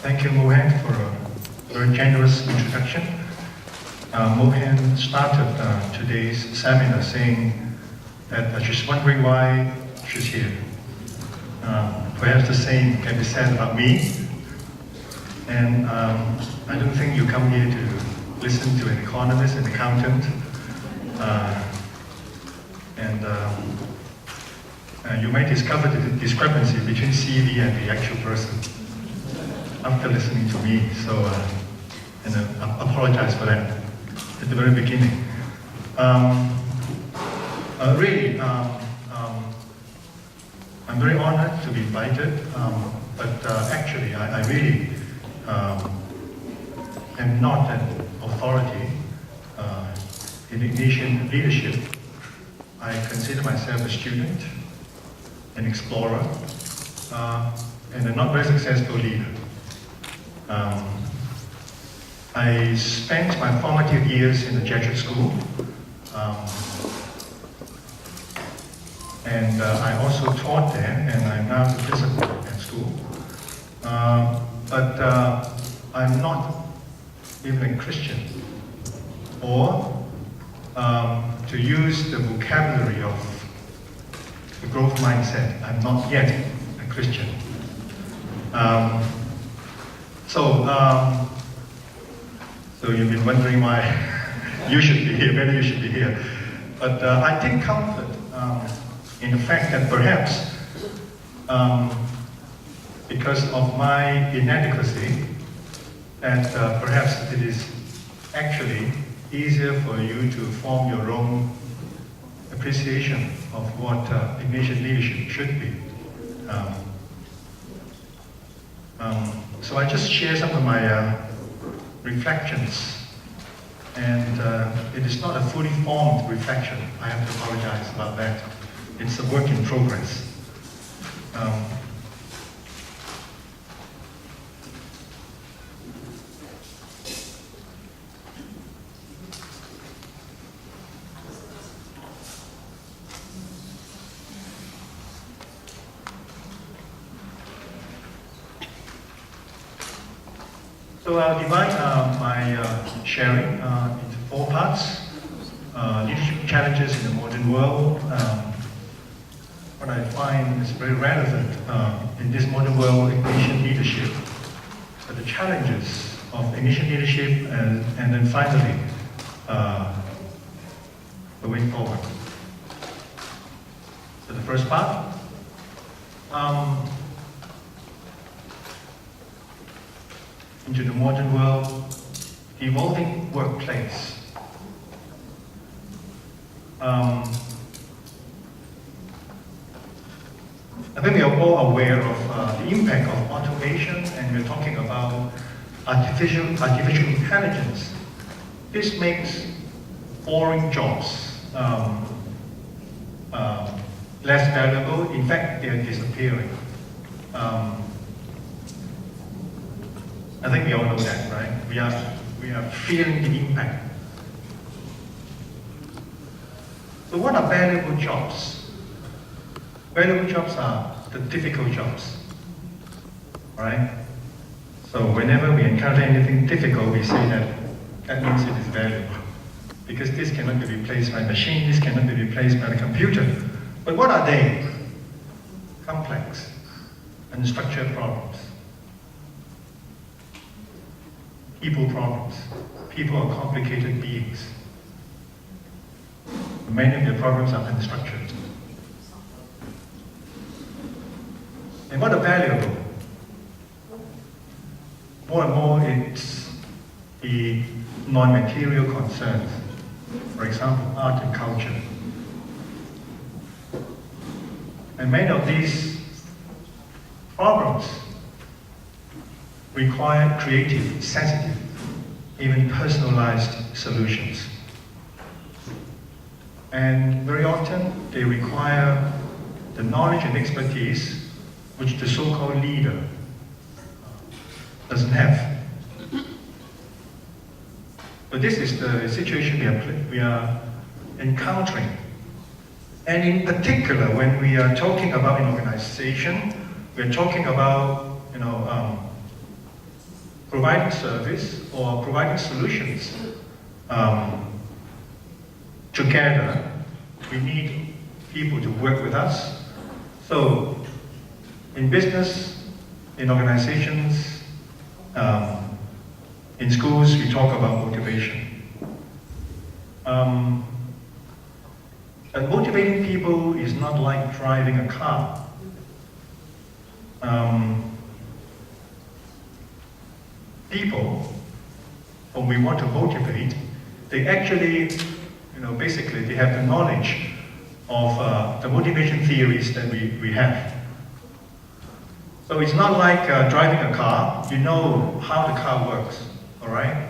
Thank you, Mohan, for a very generous introduction. Mohan started today's seminar saying that she's wondering why she's here. Perhaps the same can be said about me. And I don't think you come here to listen to an economist, an accountant, and you might discover the discrepancy between CV and the actual person after listening to me. So, and I apologize for that at the very beginning. Really, I'm very honored to be invited, but actually, I really am not an authority in Indonesian leadership. I consider myself a student, an explorer, and a not very successful leader. I spent my formative years in the Jesuit school, and I also taught there, and I'm now the principal at school. But I'm not even a Christian, or to use the vocabulary of the growth mindset, I'm not yet a Christian. So you've been wondering why you should be here, whether you should be here. But I take comfort in the fact that perhaps because of my inadequacy, that perhaps it is actually easier for you to form your own appreciation of what Indonesian leadership should be. So I just share some of my reflections, and it is not a fully formed reflection. I have to apologize about that. It's a work in progress. So I'll divide my sharing into 4 parts. Leadership challenges in the modern world. What I find is very relevant in this modern world, Indonesian leadership, the challenges of Indonesian leadership, and then finally, the way forward. So the first part, into the modern world, the evolving workplace. I think we are all aware of the impact of automation, and we're talking about artificial intelligence. This makes boring jobs less valuable. In fact, they are disappearing. I think we all know that, right? We are feeling the impact. So what are valuable jobs? Valuable jobs are the difficult jobs, right? So whenever we encounter anything difficult, we say that means it is valuable. Because this cannot be replaced by a machine, this cannot be replaced by a computer. But what are they? Complex, unstructured problems. People problems. People are complicated beings. Many of their problems are unstructured. And what are valuable? More and more it's the non-material concerns. For example, art and culture. And many of these problems require creative, sensitive, even personalized solutions. And very often they require the knowledge and expertise which the so-called leader doesn't have. But this is the situation we are encountering. And in particular, when we are talking about an organization, we are talking about providing service or providing solutions together, we need people to work with us. So in business, in organizations, in schools, we talk about motivation. And motivating people is not like driving a car. People whom we want to motivate, they actually, basically they have the knowledge of the motivation theories that we have. So it's not like driving a car. You know how the car works, all right?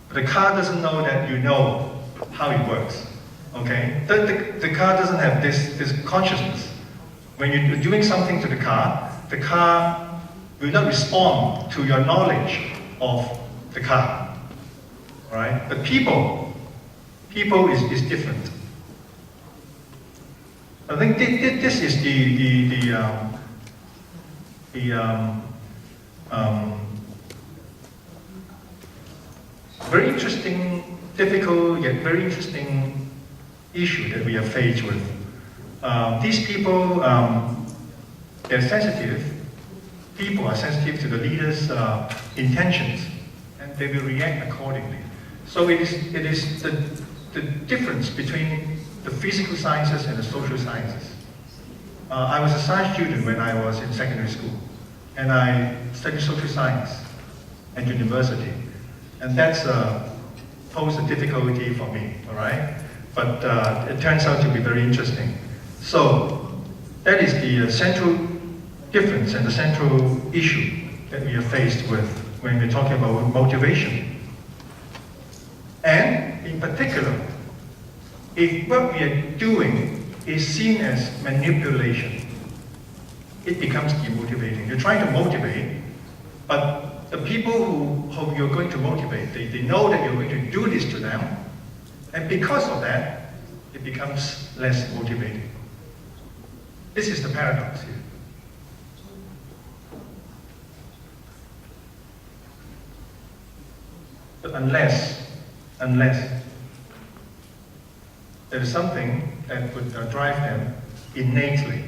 But the car doesn't know that you know how it works, okay? The car doesn't have this consciousness. When you're doing something to the car will not respond to your knowledge of the car, all right? But people is different. I think this is the very interesting, difficult, yet very interesting issue that we are faced with. These people, they're sensitive. People are sensitive to the leaders' intentions, and they will react accordingly. So it is the difference between the physical sciences and the social sciences. I was a science student when I was in secondary school, and I studied social science at university, and that's posed a difficulty for me, all right? But it turns out to be very interesting. So that is the central difference and the central issue that we are faced with when we're talking about motivation. And in particular, if what we are doing is seen as manipulation, it becomes demotivating. You're trying to motivate, but the people who you're going to motivate, they know that you're going to do this to them, and because of that, it becomes less motivating. This is the paradox here. But unless there is something that would drive them innately,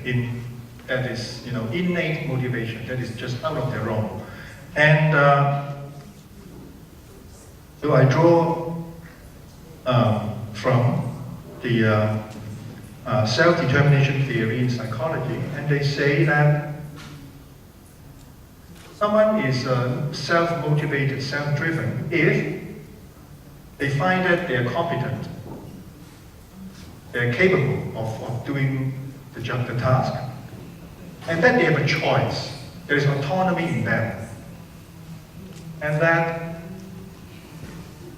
that is, innate motivation, that is just out of their own. And so I draw from the self-determination theory in psychology, and they say that someone is self-motivated, self-driven if they find that they are competent, they're capable of doing the task, and that they have a choice. There is autonomy in them, and that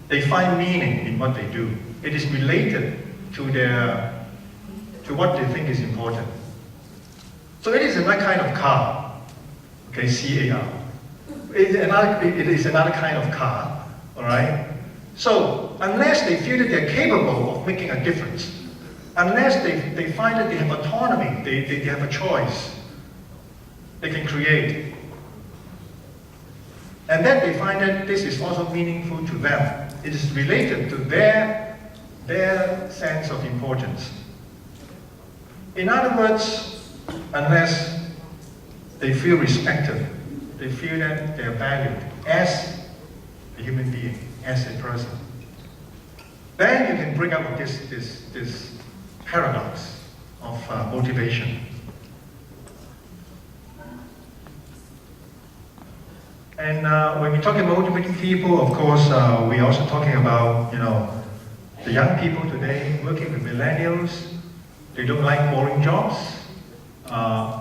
they find meaning in what they do. It is related to what they think is important. So it is another kind of car, okay, C-A-R. It is another kind of car, all right? So unless they feel that they're capable of making a difference, unless they find that they have autonomy, they have a choice, they can create, and then they find that this is also meaningful to them. It is related to their sense of importance. In other words, unless they feel respected, they feel that they are valued as a human being, as a person, then you can bring up this paradox of motivation. And when we talk about motivating people, of course, we're also talking about, the young people today working with millennials. They don't like boring jobs.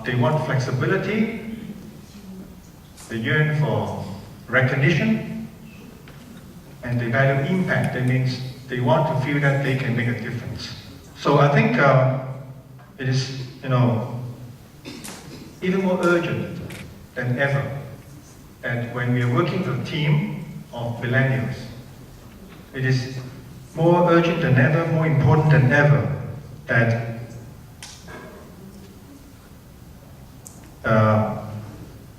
They want flexibility. They yearn for recognition. And they value impact. That means they want to feel that they can make a difference. So I think it is, even more urgent than ever that when we are working with a team of millennials, it is more urgent than ever, more important than ever that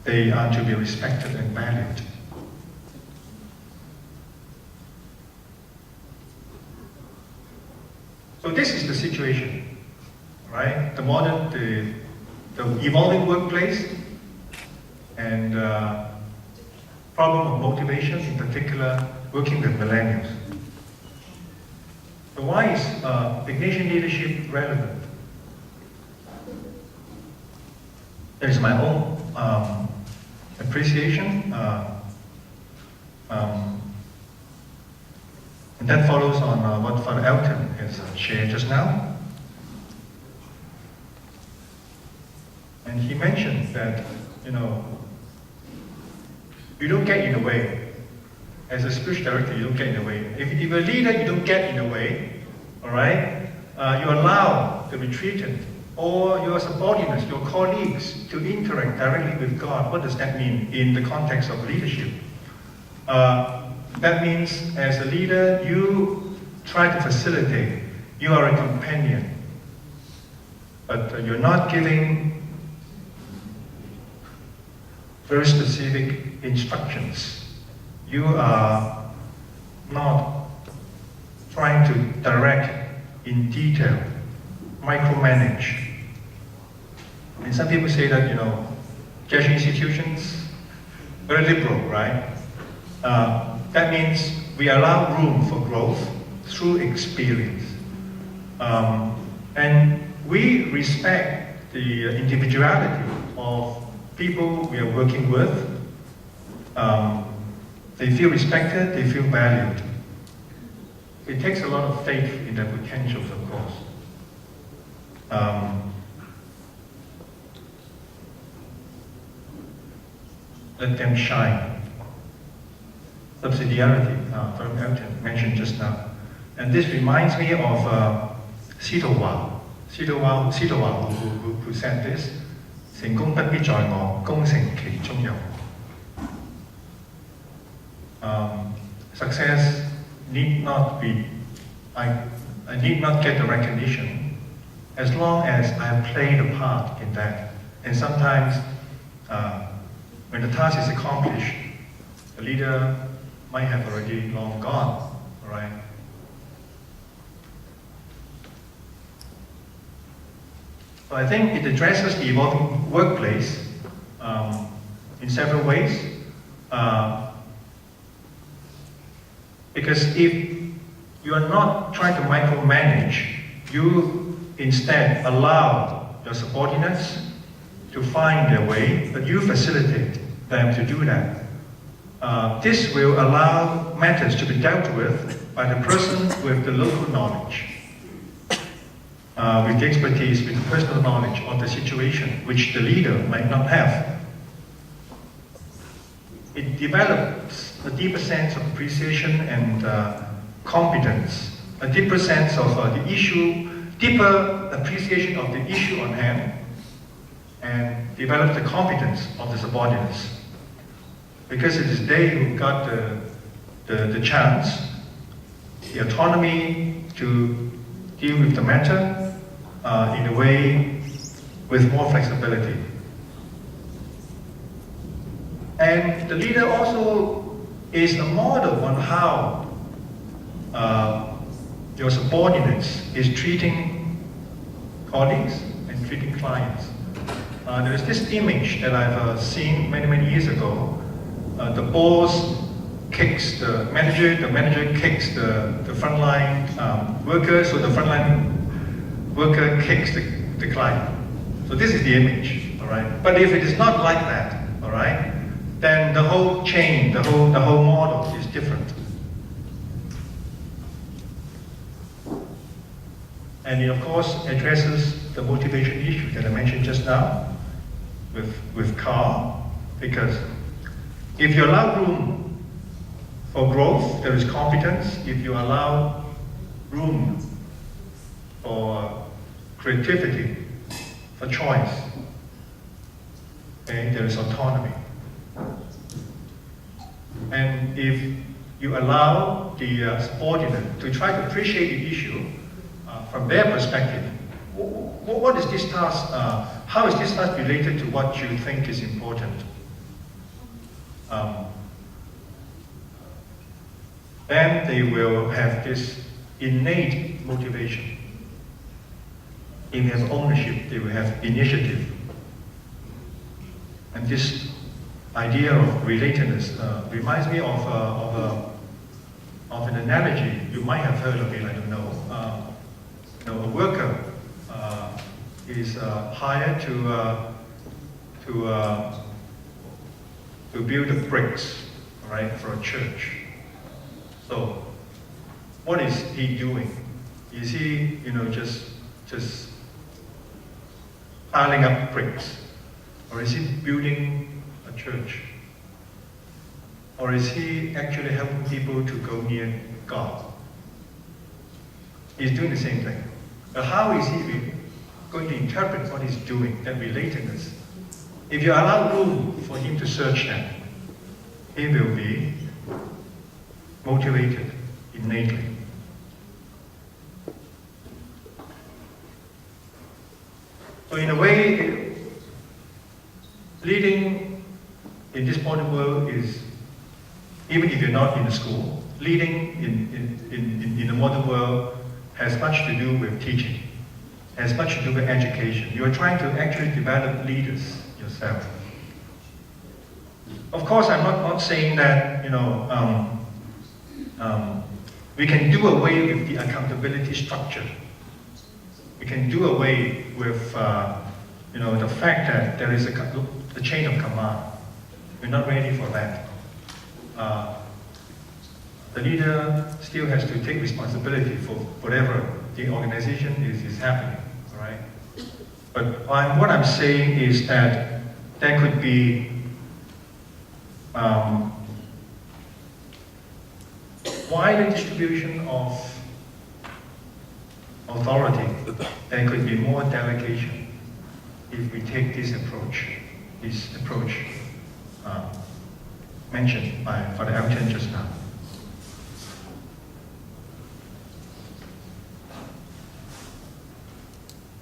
they are to be respected and valued. right? The evolving workplace and problem of motivation, in particular, working with millennials. So why is Ignatian leadership relevant? There is my own appreciation, and that follows on what Father Elton has shared just now. And he mentioned that, you don't get in the way. As a spiritual director, you don't get in the way. If you're a leader, you don't get in the way, all right? You allow the retreatant or your subordinates, your colleagues, to interact directly with God. What does that mean in the context of leadership? That means, as a leader, you try to facilitate. You are a companion. But you're not giving very specific instructions. You are not trying to direct in detail, micromanage. And some people say that, Jesuit institutions, very liberal, right? That means we allow room for growth through experience. And we respect the individuality of people we are working with. They feel respected, they feel valued. It takes a lot of faith in their potentials, of course. Let them shine. Subsidiarity, Father Elton mentioned just now. And this reminds me of Sito Wao. Sito Wao who said this, 成功不必在我，功成其中有. Success need not be, I need not get the recognition as long as I have played a part in that. And sometimes when the task is accomplished, the leader might have already long gone, all right? So I think it addresses the evolving workplace in several ways. Because if you are not trying to micromanage, you instead allow your subordinates to find their way, but you facilitate them to do that. This will allow matters to be dealt with by the person with the local knowledge, with the expertise, with the personal knowledge of the situation, which the leader might not have. It develops a deeper sense of appreciation and competence, a deeper sense of the issue, deeper appreciation of the issue on hand, and develops the competence of the subordinates. Because it is they who got the chance, the autonomy to deal with the matter in a way with more flexibility. And the leader also is a model on how your subordinates is treating colleagues and treating clients. There is this image that I've seen many years ago. The boss kicks the manager kicks the frontline worker, so the frontline worker kicks the client. So this is the image, all right? But if it is not like that, all right, then the whole chain, the whole model is different. And it of course addresses the motivation issue that I mentioned just now with Carl, because if you allow room for growth, there is competence. If you allow room for creativity, for choice, okay, there is autonomy. And if you allow the subordinate to try to appreciate the issue from their perspective, what is this task, how is this task related to what you think is important? Then they will have this innate motivation. If they have ownership, they will have initiative. And this idea of relatedness reminds me of an analogy. You might have heard of it, I don't know. A worker is hired to build the bricks, right, for a church. So, what is he doing? Is he, just piling up bricks, or is he building a church, or is he actually helping people to go near God? He's doing the same thing. But how is he going to interpret what he's doing, that relatedness? If you allow room for him to search that, he will be motivated innately. So in a way, leading in this modern world is, even if you're not in a school, leading in the modern world has much to do with teaching, has much to do with education. You are trying to actually develop leaders yourself. Of course, I'm not saying that, we can do away with the accountability structure. We can do away with, the fact that there is a chain of command. We're not ready for that. The leader still has to take responsibility for whatever the organization is happening, all right? But what I'm saying is that there could be wider distribution of authority. There could be more delegation if we take this approach mentioned by Father Elton just now.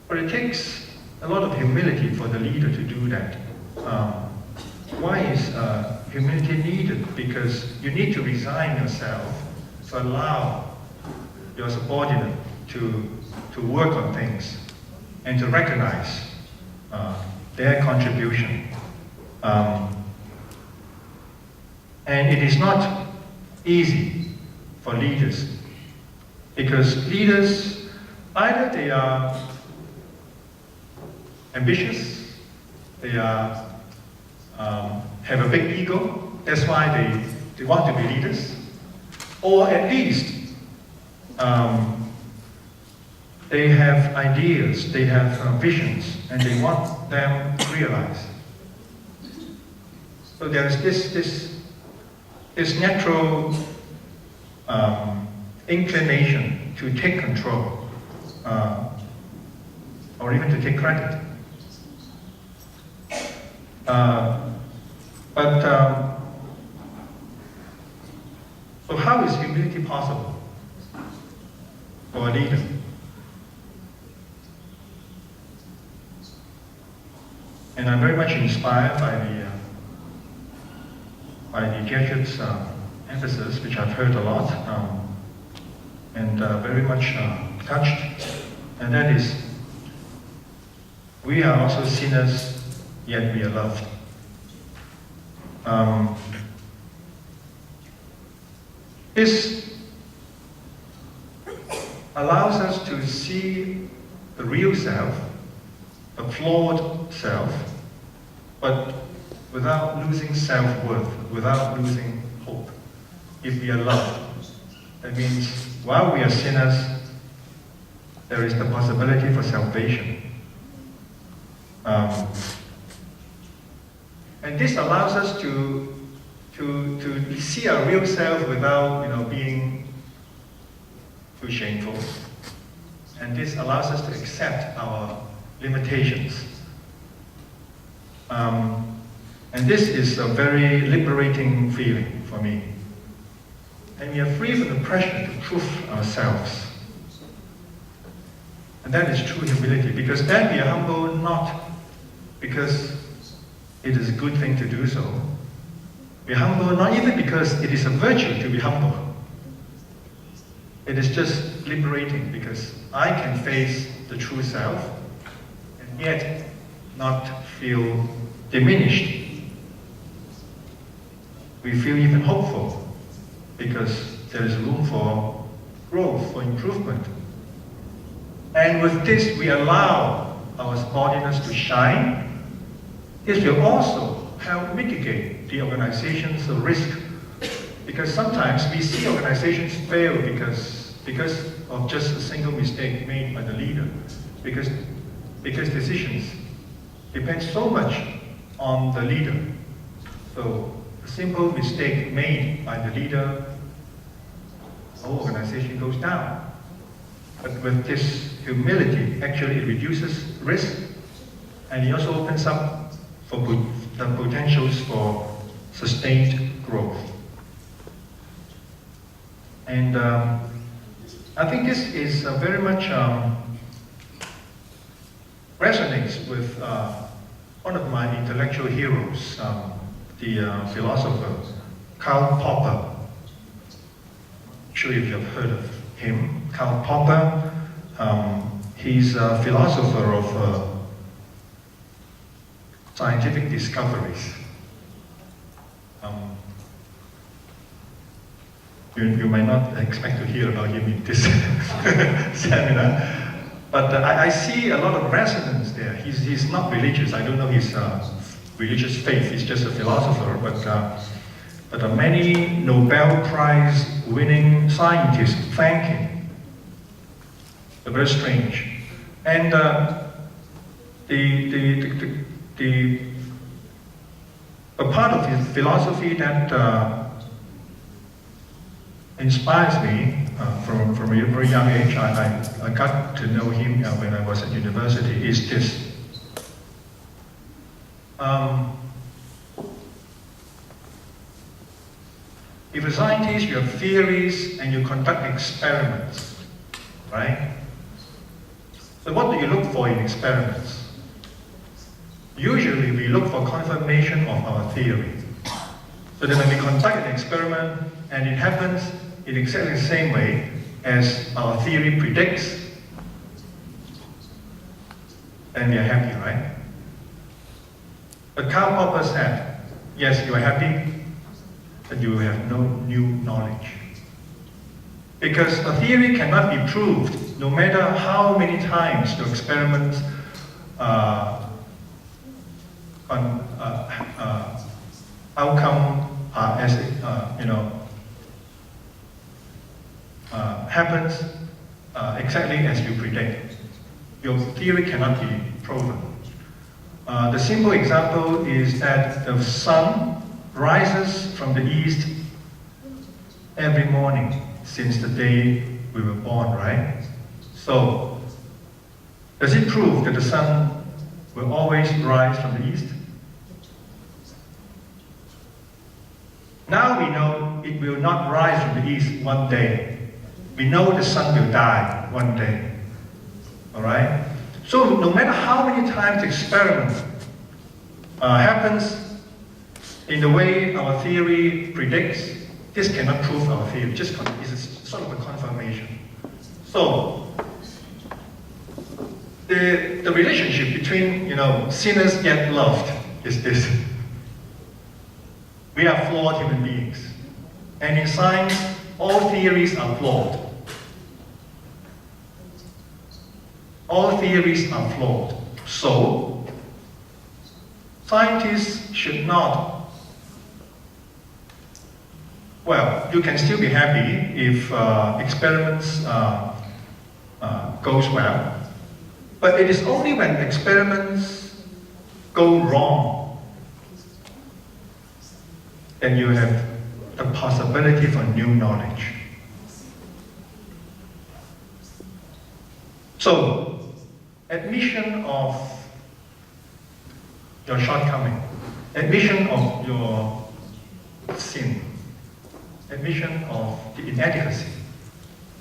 But it takes a lot of humility for the leader to do that. Why is humility needed? Because you need to resign yourself to allow your subordinate to work on things and to recognize their contribution. And it is not easy for leaders, because leaders, either they are ambitious, they are have a big ego, that's why they want to be leaders, or at least they have ideas, they have visions, and they want them realized. So there is this natural inclination to take control, or even to take credit. So how is humility possible for a leader? And I'm very much inspired by the Jesuits' emphasis, which I've heard a lot, and very much touched, and that is, we are also sinners, yet we are loved. This allows us to see the real self, the flawed self, but without losing self-worth, without losing hope. If we are loved, that means while we are sinners, there is the possibility for salvation. And this allows us to see our real self without being too shameful. And this allows us to accept our limitations. And this is a very liberating feeling for me. And we are free from the pressure to prove ourselves. And that is true humility, because then we are humble not because it is a good thing to do so. We are humble not even because it is a virtue to be humble. It is just liberating because I can face the true self, yet not feel diminished. We feel even hopeful because there is room for growth, for improvement. And with this, we allow our subordinates to shine. This will also help mitigate the organization's risk, because sometimes we see organizations fail because of just a single mistake made by the leader, because decisions depend so much on the leader. So a simple mistake made by the leader, the whole organization goes down. But with this humility, actually it reduces risk, and it also opens up for the potentials for sustained growth. And I think this is very much resonates with one of my intellectual heroes, the philosopher Karl Popper. I'm sure if you've heard of him. Karl Popper, he's a philosopher of scientific discoveries. You might not expect to hear about him in this seminar, but I see a lot of resonance there. He's not religious. I don't know his religious faith. He's just a philosopher, but many Nobel Prize winning scientists thank him. They're very strange. And a part of his philosophy that inspires me from a very young age, I got to know him when I was at university, is this. If a scientist, you have theories and you conduct experiments, right? So what do you look for in experiments? Usually we look for confirmation of our theory. So that when we conduct an experiment and it happens in exactly the same way as our theory predicts, then we are happy, right? But Karl Popper said, yes, you are happy, but you have no new knowledge. Because a theory cannot be proved, no matter how many times the experiments outcome happens exactly as you predict. Your theory cannot be proven. The simple example is that the sun rises from the east every morning since the day we were born, right? So, does it prove that the sun will always rise from the east? Now we know it will not rise from the east one day. We know the sun will die one day. All right? So no matter how many times the experiment happens in the way our theory predicts, this cannot prove our theory. It's sort of a confirmation. So the relationship between sinners yet loved is this. We are flawed human beings. And in science, all theories are flawed. All theories are flawed. So, scientists should not, well, you can still be happy if experiments goes well. But it is only when experiments go wrong then you have the possibility for new knowledge. So, admission of your shortcoming, admission of your sin, admission of the inadequacy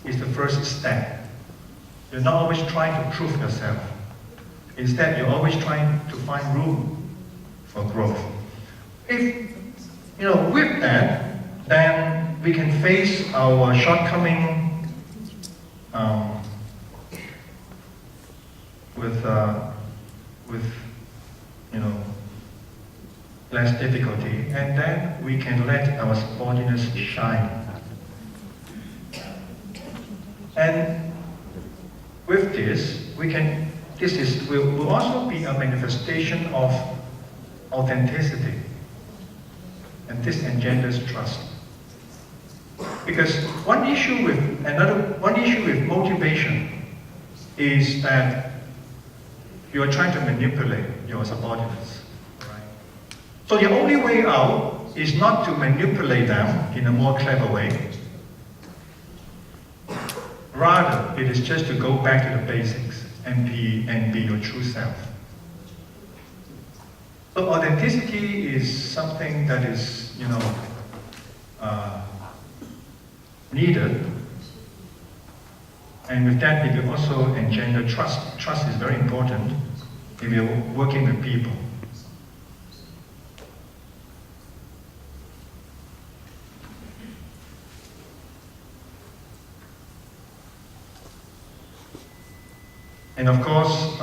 is the first step. You're not always trying to prove yourself. Instead, you're always trying to find room for growth. If with that, then we can face our shortcoming with with, you know, less difficulty, and then we can let our subordinates shine. And with this, will also be a manifestation of authenticity, and this engenders trust. Because one issue with motivation is that you are trying to manipulate your subordinates. Right? So the only way out is not to manipulate them in a more clever way. Rather, it is just to go back to the basics and be your true self. So authenticity is something that is, you know, needed. And with that, it will also engender trust. Trust is very important if you're working with people. And of course,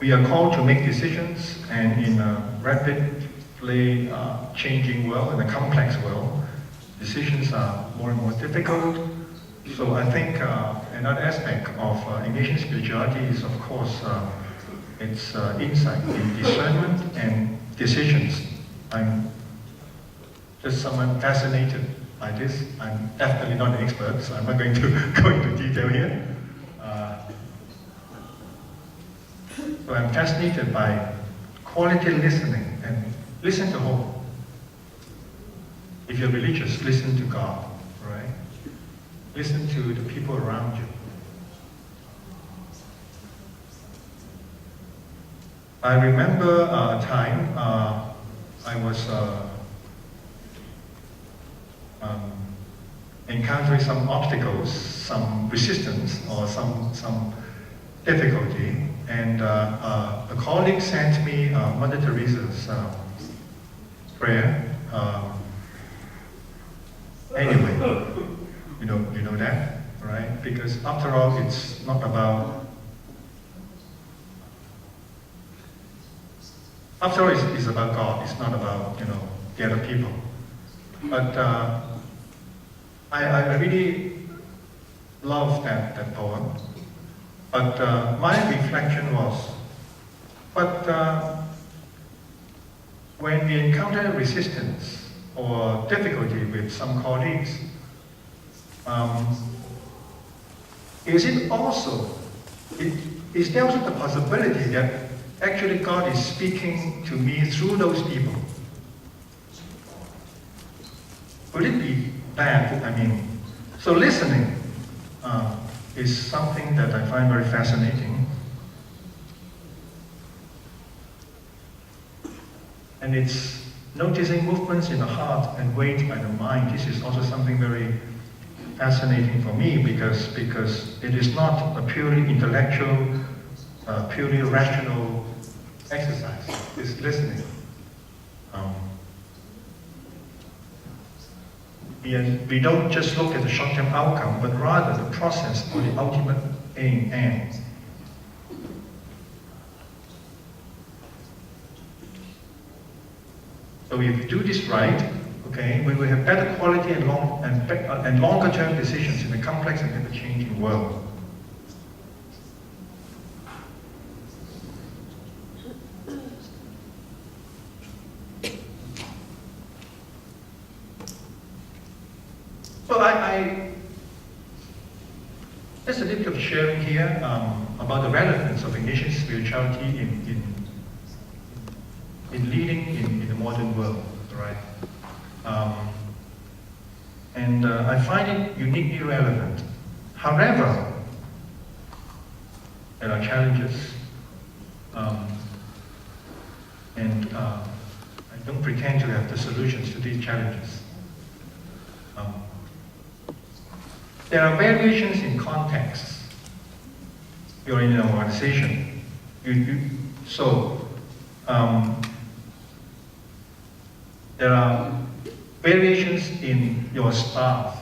we are called to make decisions, and in a rapidly changing world, in a complex world, decisions are more and more difficult. So I think another aspect of Ignatian spirituality is, of course, its insight in discernment and decisions. I'm just someone fascinated by this. I'm definitely not an expert, so I'm not going to go into detail here. So I'm fascinated by quality listening, and listen to whom. If you're religious, listen to God, right? Listen to the people around you. I remember a time I was encountering some obstacles, some resistance, or some difficulty, and a colleague sent me Mother Teresa's prayer. Anyway, you know that, right? Because after all, it's not about. After all, it's about God. It's not about the other people. But I really love that poem. But my reflection was, when we encounter resistance or difficulty with some colleagues, is there also the possibility that actually God is speaking to me through those people? Would it be bad? So listening is something that I find very fascinating. And it's noticing movements in the heart and weight by the mind. This is also something very fascinating for me because it is not a purely intellectual, purely rational exercise. It's listening. We don't just look at the short-term outcome, but rather the process or the ultimate end. So if we do this right, okay, we will have better quality and longer-term decisions in a complex and ever-changing world. So just a little bit of sharing here about the relevance of Ignatian spirituality in leading in the modern world, right? And I find it uniquely relevant. However, there are challenges, and I don't pretend to have the solutions to these challenges. There are variations in context. You're in an organization. There are variations in your staff.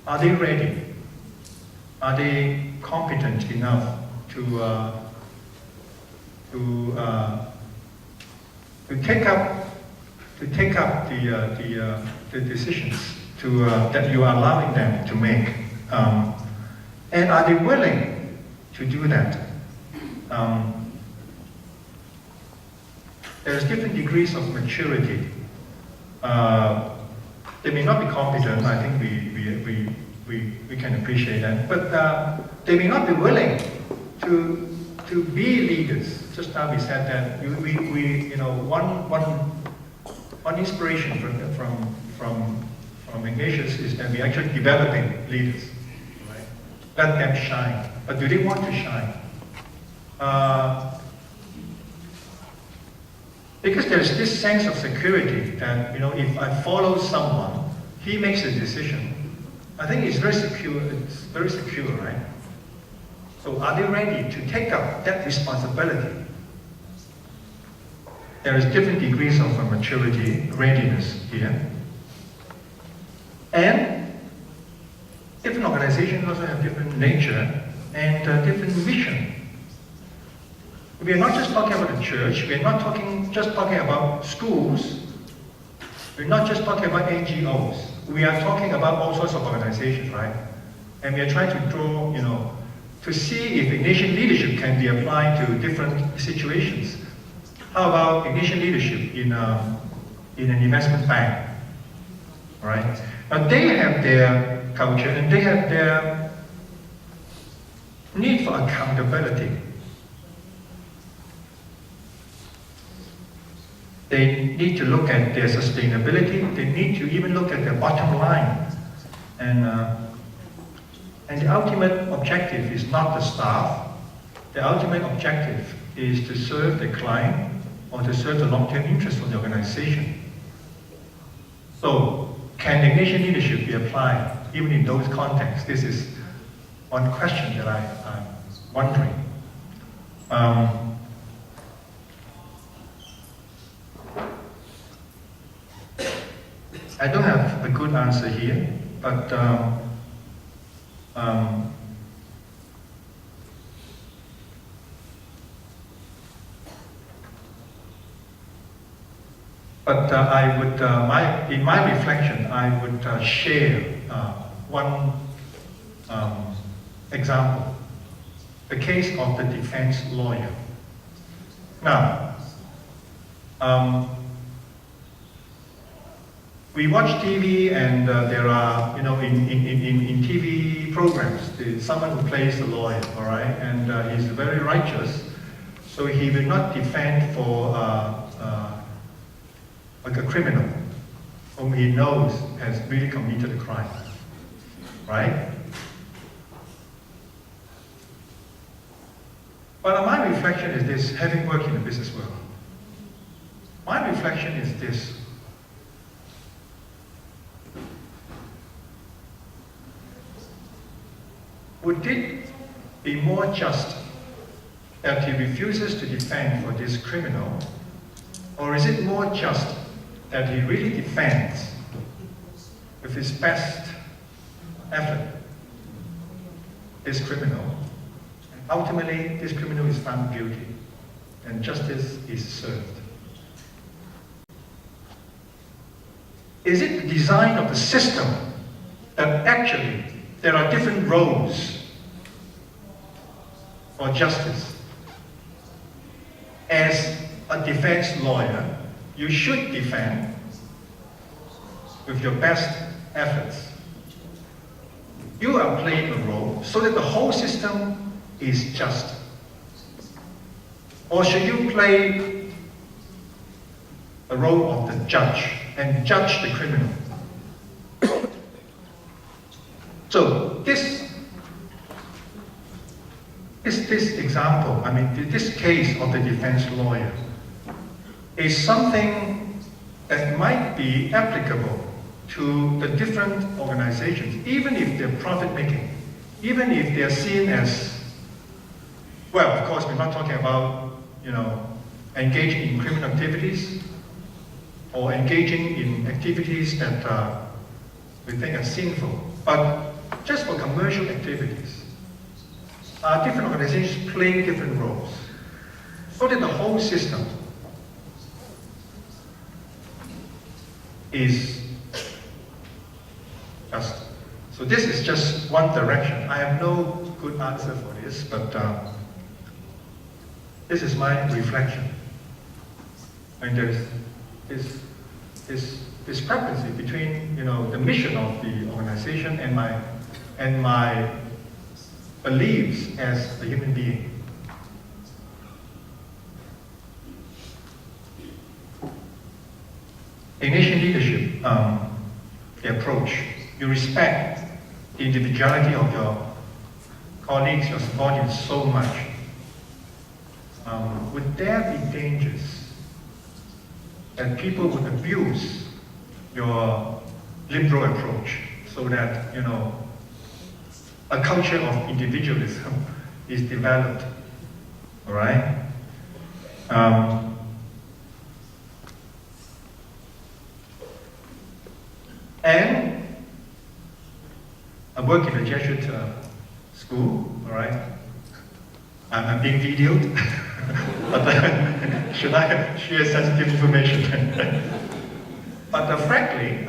Are they ready? Are they competent enough to take up the decisions that you are allowing them to make, and are they willing to do that? There's different degrees of maturity. They may not be competent. I think we can appreciate that, but they may not be willing to be leaders. Just now we said that one inspiration from Ignatius is that we're actually developing leaders. Right? Let them shine. But do they want to shine? Because there's this sense of security that, if I follow someone, he makes a decision. I think it's very secure. It's very secure, right? So are they ready to take up that responsibility? There is different degrees of maturity, readiness here. And different organizations also have different nature and different vision. We are not just talking about the church, we are not just talking about schools, we're not just talking about NGOs. We are talking about all sorts of organizations, right? And we are trying to draw, to see if Ignatian leadership can be applied to different situations. How about Ignatian leadership in an investment bank, right? Now they have their culture and they have their need for accountability. They need to look at their sustainability. They need to even look at their bottom line. And the ultimate objective is not the staff. The ultimate objective is to serve the client or to serve the long-term interest of the organization. So, can Ignatian leadership be applied even in those contexts? This is one question that I'm wondering. I don't have a good answer here, but I would, in my reflection, I would share one example, the case of the defense lawyer. Now, we watch TV and there are, in TV programs, someone who plays the lawyer, all right? And he's very righteous, so he will not defend for like a criminal whom he knows has really committed a crime, right? But my reflection is this, having worked in the business world, my reflection is this. Would it be more just that he refuses to defend for this criminal, or is it more just that he really defends with his best effort this criminal, and ultimately this criminal is found guilty and justice is served? Is it the design of the system that actually there are different roles for justice? As a defense lawyer, you should defend with your best efforts. You are playing a role so that the whole system is just. Or should you play the role of the judge and judge the criminal? So this example, this case of the defense lawyer is something that might be applicable to the different organizations, even if they're profit-making, even if they're seen as, well, of course, we're not talking about, engaging in criminal activities or engaging in activities that we think are sinful. But just for commercial activities. Different organizations playing different roles. So that the whole system is just. So this is just one direction. I have no good answer for this, but this is my reflection. And there's this discrepancy between the mission of the organization and my beliefs as a human being. In Asian leadership, the approach, you respect the individuality of your colleagues, your subordinates so much. Would there be dangers that people would abuse your liberal approach so that, a culture of individualism is developed, all right? And I work in a Jesuit school, all right? I'm being videoed, but should I share sensitive information? But frankly,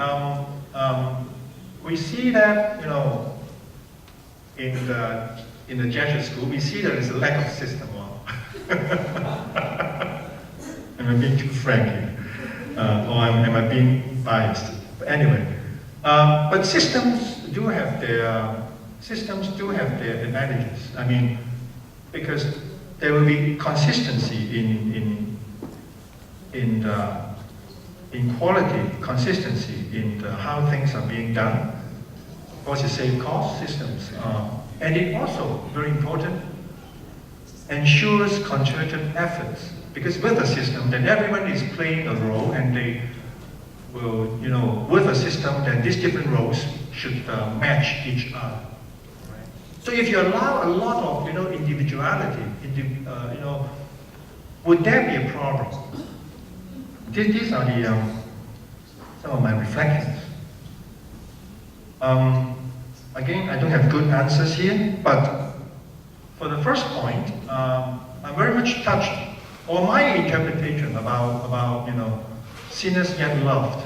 we see that, in the Jesuit school, we see there is a lack of system. Am I being too frank here? Or am I being biased? But anyway, but systems do have their advantages. I mean, because there will be consistency in quality, consistency in how things are being done. Of course, it saves cost systems, and it also, very important, ensures concerted efforts. Because with a system, then everyone is playing a role, and they will, with a system, then these different roles should match each other. Right? So if you allow a lot of, individuality, would there be a problem? These are some of my reflections. Again, I don't have good answers here, but for the first point, I'm very much touched, or my interpretation about sinners yet loved,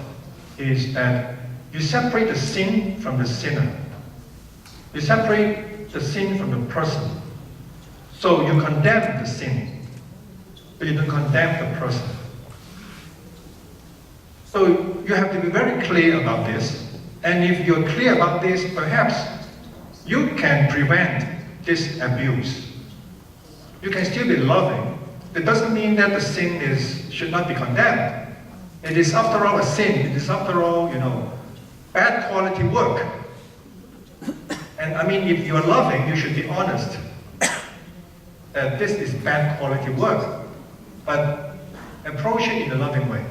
is that you separate the sin from the sinner. You separate the sin from the person. So you condemn the sin, but you don't condemn the person. So you have to be very clear about this. And if you're clear about this, perhaps you can prevent this abuse. You can still be loving. It doesn't mean that the sin should not be condemned. It is, after all, a sin. It is, after all, bad quality work. And I mean, if you're loving, you should be honest that this is bad quality work. But approach it in a loving way.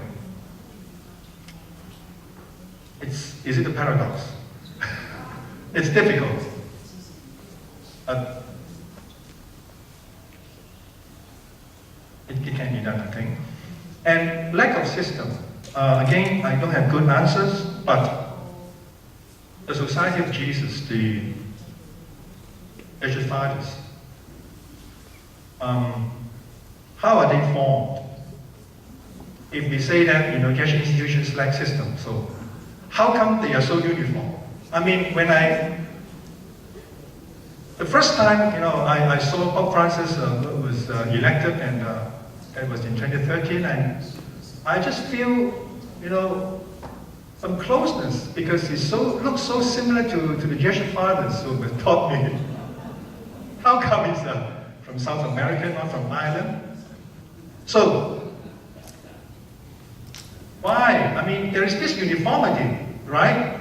Is it a paradox? It's difficult. But it can be done, I think. And lack of system. Again, I don't have good answers, but the Society of Jesus, the Jesuit Fathers, how are they formed? If we say that, Jesuit institutions lack system, so how come they are so uniform? I mean, the first time, I saw Pope Francis was elected, and that was in 2013, and I just feel, some closeness, because he looks so similar to the Jesuit Fathers who have taught me. How come he's from South America, not from Ireland? So, why? I mean, there is this uniformity, right?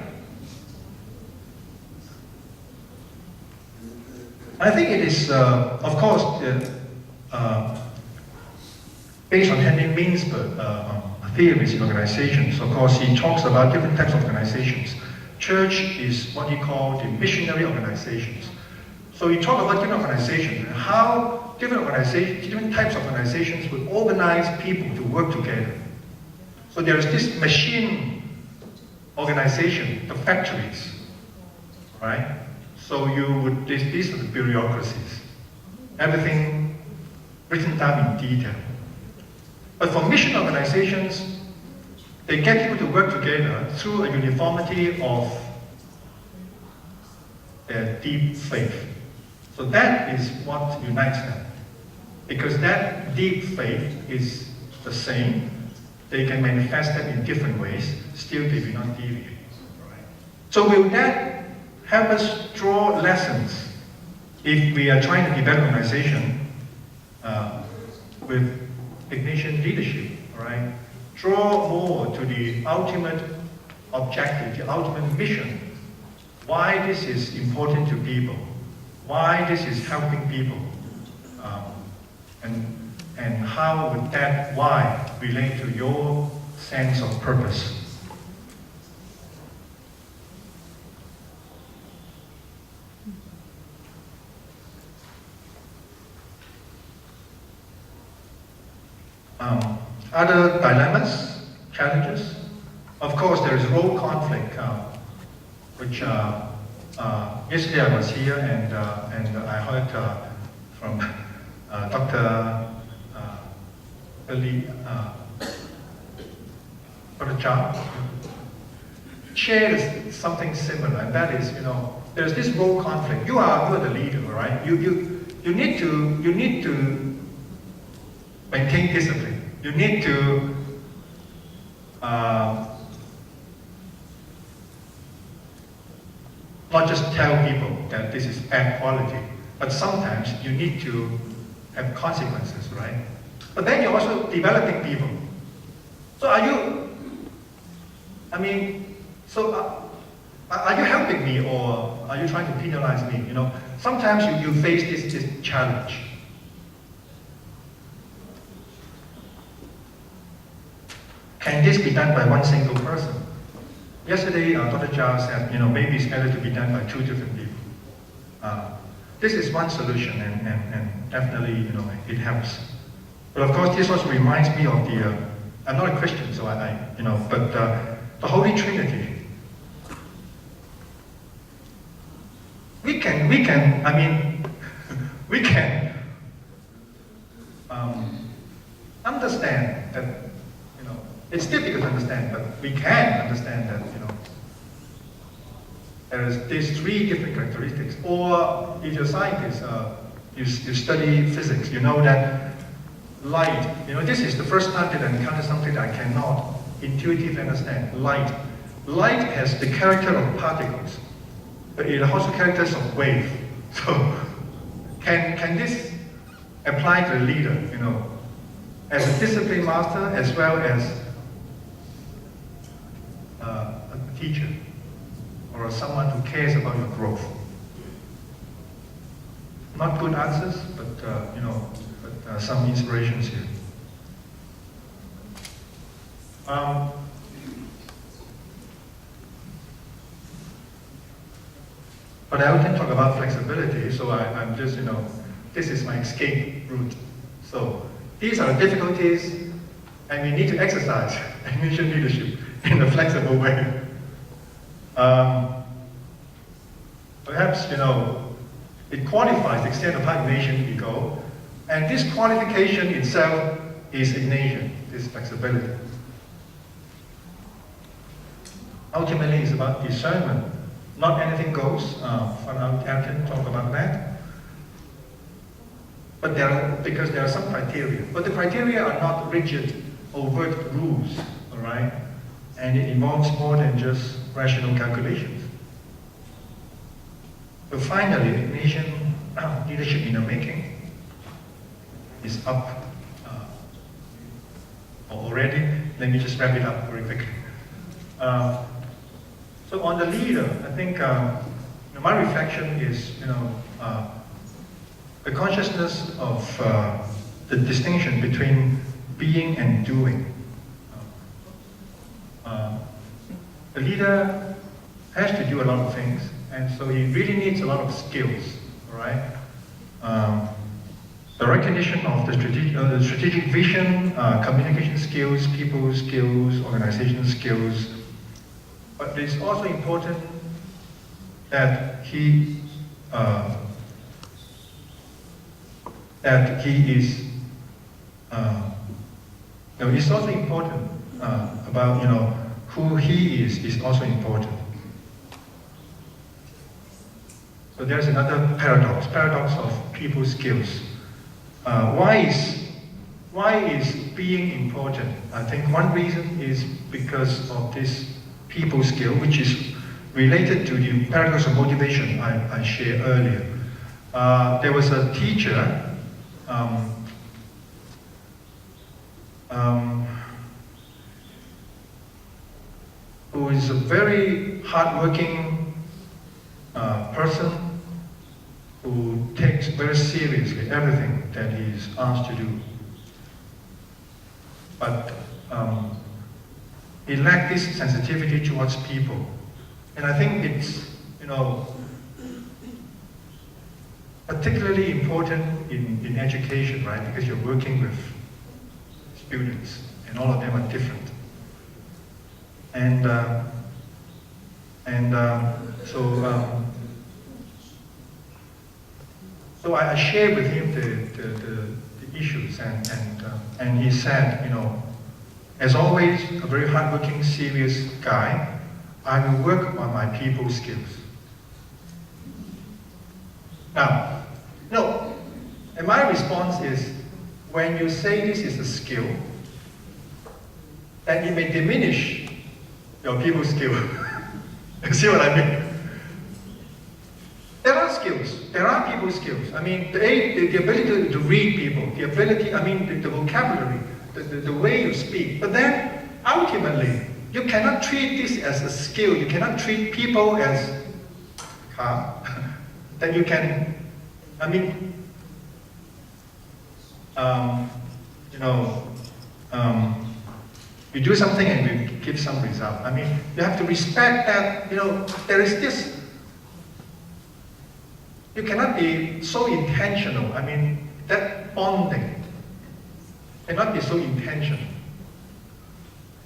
I think it is, of course, based on Henry Mintzberg theories in organizations. Of course, he talks about different types of organizations. Church is what he called the missionary organizations. So he talked about different organizations and how different types of organizations would organize people to work together. So there is this machine organization, the factories, right? So these are the bureaucracies. Everything written down in detail. But for mission organizations, they get people to work together through a uniformity of their deep faith. So that is what unites them. Because that deep faith is the same, they can manifest them in different ways, still they will not deviate. So will that help us draw lessons if we are trying to develop an organization with Ignatian leadership, right? Draw more to the ultimate objective, the ultimate mission. Why this is important to people, why this is helping people, and how would that why relate to your sense of purpose. Other dilemmas, challenges. Of course, there is role conflict, which yesterday I was here and I heard from Dr. Dr. Cha shared something similar, and that is, there's this role conflict. You are the leader, right? You need to maintain discipline. You need to not just tell people that this is bad quality, but sometimes you need to have consequences, right? But then you're also developing people. So are you helping me or are you trying to penalize me? Sometimes you face this challenge. Can this be done by one single person? Yesterday, Dr. Zhao said, maybe it's better to be done by two different people. This is one solution, and definitely, it helps. But of course, this also reminds me of I'm not a Christian, so but the Holy Trinity. We can understand that, it's difficult to understand, but we can understand that, there is these three different characteristics. Or if you're a scientist, you study physics, you know that light, this is the first time that I encounter something that I cannot intuitively understand. Light has the character of particles, but it also characters of wave. So can this apply to the leader, as a discipline master as well as a teacher or someone who cares about your growth? Not good answers, but some inspirations here. But I often talk about flexibility, so I'm just, this is my escape route. So these are the difficulties, and we need to exercise Ignatian leadership in a flexible way. Perhaps, it qualifies the extent of how Ignatian we go, and this qualification itself is Ignatian, this flexibility. Ultimately, it's about discernment. Not anything goes. Van Alten talk about that. But because there are some criteria. But the criteria are not rigid, overt rules, all right? And it involves more than just rational calculations. So finally, Ignatian leadership in the making is up already. Let me just wrap it up very quickly. So on the leader, I think my reflection is, the consciousness of the distinction between being and doing. The leader has to do a lot of things, and so he really needs a lot of skills, all right? The recognition of the strategic vision, communication skills, people skills, organization skills. But it's also important that he that he is, it's also important about, who he is also important. So there's another paradox of people skills. Why is being important? I think one reason is because of this people skill, which is related to the paradox of motivation I shared earlier. There was a teacher who is a very hardworking person who takes very seriously everything that he is asked to do. But he lacked this sensitivity towards people. And I think it's, particularly important in education, right? Because you're working with students, and all of them are different. So I shared with him the issues, and he said, as always, a very hardworking, serious guy, I will work on my people skills. Now, and my response is, when you say this is a skill, then it may diminish your people skill. You see what I mean? There are skills, there are people skills. I mean, the ability to read people, the ability, the vocabulary, the way you speak. But then, ultimately, you cannot treat this as a skill. You cannot treat people as that you can, you do something and you give some result. You have to respect that, there is this. You cannot be so intentional. That bonding cannot be so intentional.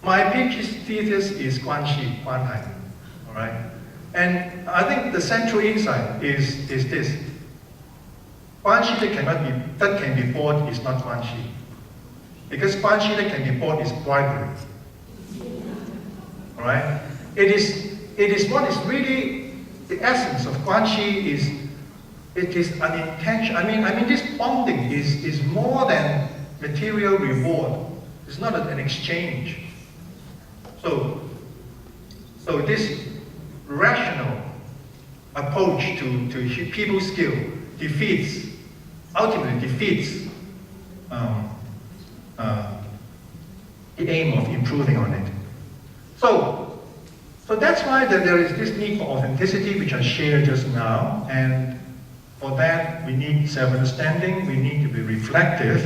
My PhD thesis is Guanxi, Guanhai, all right? And I think the central insight is this. Guanxi that can be bought is not Guanxi. Because Guanxi that can be bought is bribery. All right? It is what is really the essence of Guanxi it is an intention. This bonding is more than material reward. It's not an exchange. So this rational approach to people skill ultimately defeats the aim of improving on it. So that's why there is this need for authenticity, which I shared just now, and for that we need self-understanding, we need to be reflective,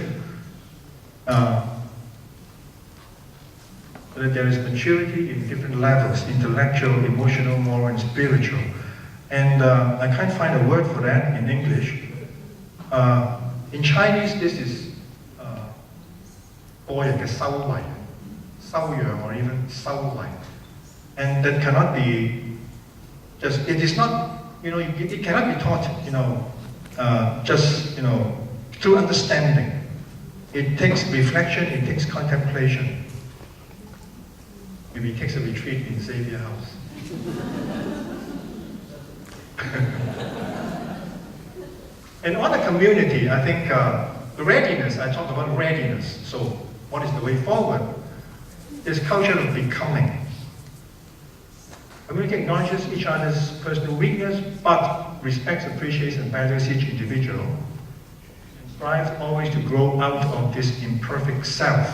so that there is maturity in different levels, intellectual, emotional, moral, and spiritual. And I can't find a word for that in English. In Chinese, this is 個人嘅修為、修養 or even 修為. And that cannot be just, it is not, it cannot be taught, just, through understanding. It takes reflection, it takes contemplation. Maybe it takes a retreat in Xavier House. And on the community, I think readiness, I talked about readiness. So what is the way forward? This culture of becoming. Community acknowledges each other's personal weakness, but respects, appreciates, and values each individual, and strives always to grow out of this imperfect self.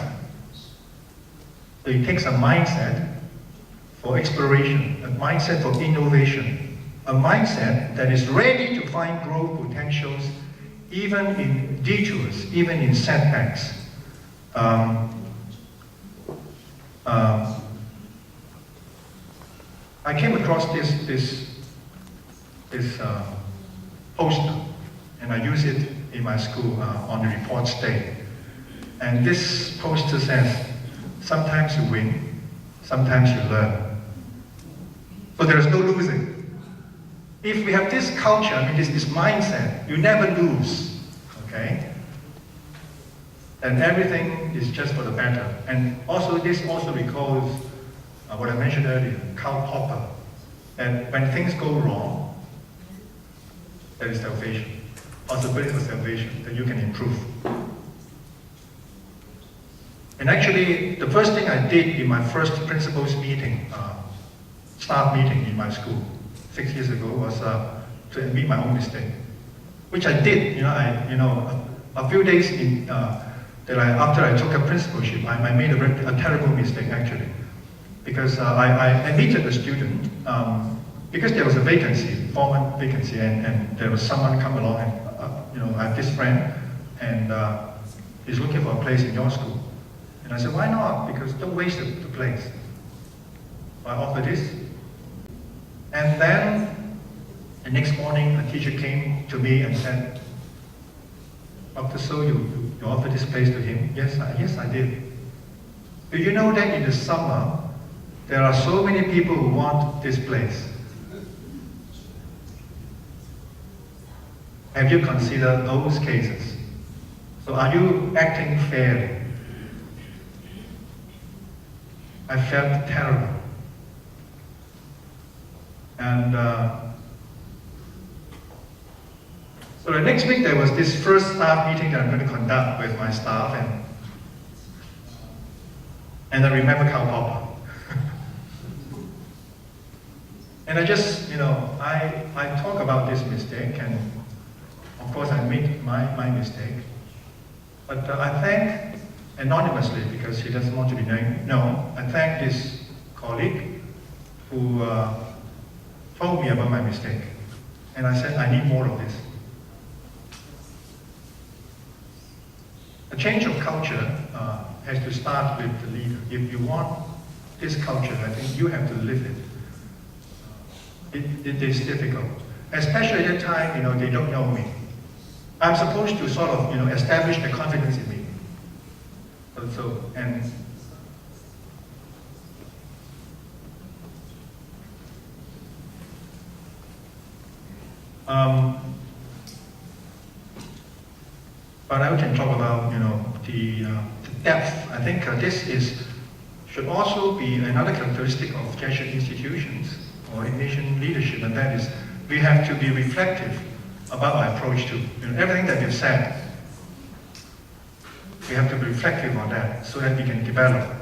So it takes a mindset for exploration, a mindset for innovation, a mindset that is ready to find growth potentials even in detours, even in setbacks. I came across this poster, and I use it in my school on the reports day. And this poster says, sometimes you win, sometimes you learn. So there is no losing. If we have this culture, I mean this mindset, you never lose, okay? And everything is just for the better. And also this also recalls what I mentioned earlier, Karl Popper, that when things go wrong, there is salvation, possibility for salvation, that you can improve. And actually, the first thing I did in my first principals meeting, staff meeting in my school 6 years ago, was to admit my own mistake, which I did. A few days in after I took a principalship, I made a terrible mistake actually, because I admitted a student because there was a vacancy, former vacancy, and there was someone come along, and I have this friend, and he's looking for a place in your school. And I said, why not? Because don't waste the place. So I offered this. And then the next morning, a teacher came to me and said, Dr. So, you offered this place to him? Yes, I did. Do you know that in the summer, there are so many people who want this place? Have you considered those cases? So are you acting fairly? I felt terrible. And so the next week there was this first staff meeting that I'm going to conduct with my staff, and I remember Karl Popper. And I just, I talk about this mistake, and of course I made my mistake. But I thank anonymously, because he doesn't want to be known, I thank this colleague who told me about my mistake. And I said, I need more of this. A change of culture has to start with the leader. If you want this culture, I think you have to live it. It is difficult. Especially at that time, they don't know me. I'm supposed to sort of, establish the confidence in me. But I can talk about, the depth. I think this should also be another characteristic of Jesuit institutions or Ignatian leadership, and that is we have to be reflective about our approach to everything that you've said. We have to be reflective on that so that we can develop.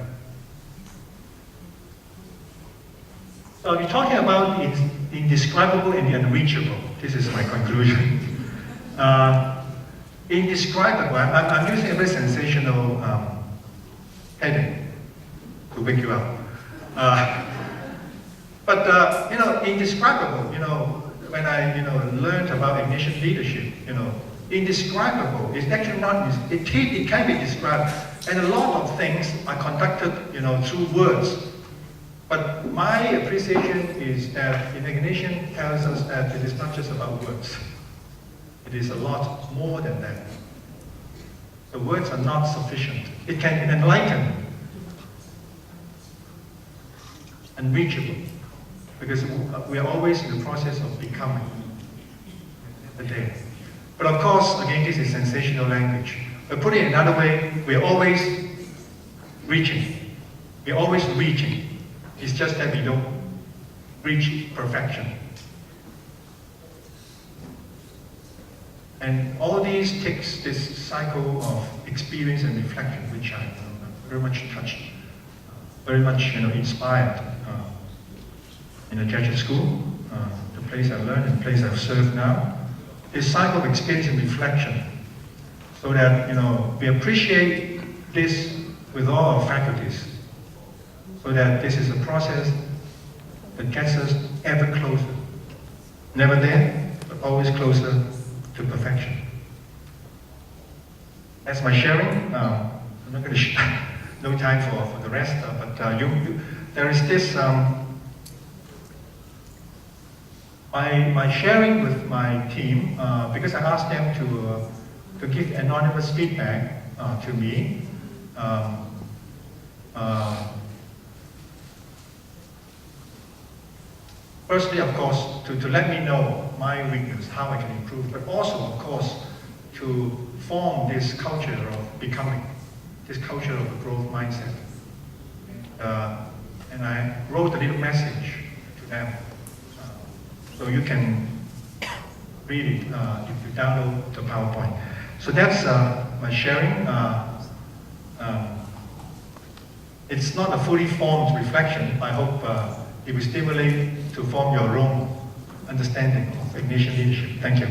So we're talking about the indescribable and the unreachable. This is my conclusion. Indescribable, I'm using a very sensational heading to wake you up. But indescribable, when I learned about Ignatian leadership, indescribable is actually not, it can be described, and a lot of things are conducted, through words. But my appreciation is that Ignatian tells us that it is not just about words. It is a lot more than that. The words are not sufficient. It can enlighten, unreachable, because we are always in the process of becoming the day. But of course, again, this is sensational language. But put it another way, we're always reaching. We're always reaching. It's just that we don't reach perfection. And all these takes this cycle of experience and reflection, which I'm very much touched, very much inspired in the Jesuit school, the place I learned and the place I've served now. This cycle of experience and reflection, so that we appreciate this with all our faculties, so that this is a process that gets us ever closer. Never there, but always closer to perfection. That's my sharing. I'm not going to no time for the rest, but there is this my sharing with my team, because I asked them to give anonymous feedback to me. Firstly, of course, to let me know my weakness, how I can improve, but also, of course, to form this culture of becoming, this culture of a growth mindset. And I wrote a little message to them. So you can read it if you download the PowerPoint. So that's my sharing. It's not a fully formed reflection. I hope it will stimulate to form your own understanding of Ignatian leadership. Thank you.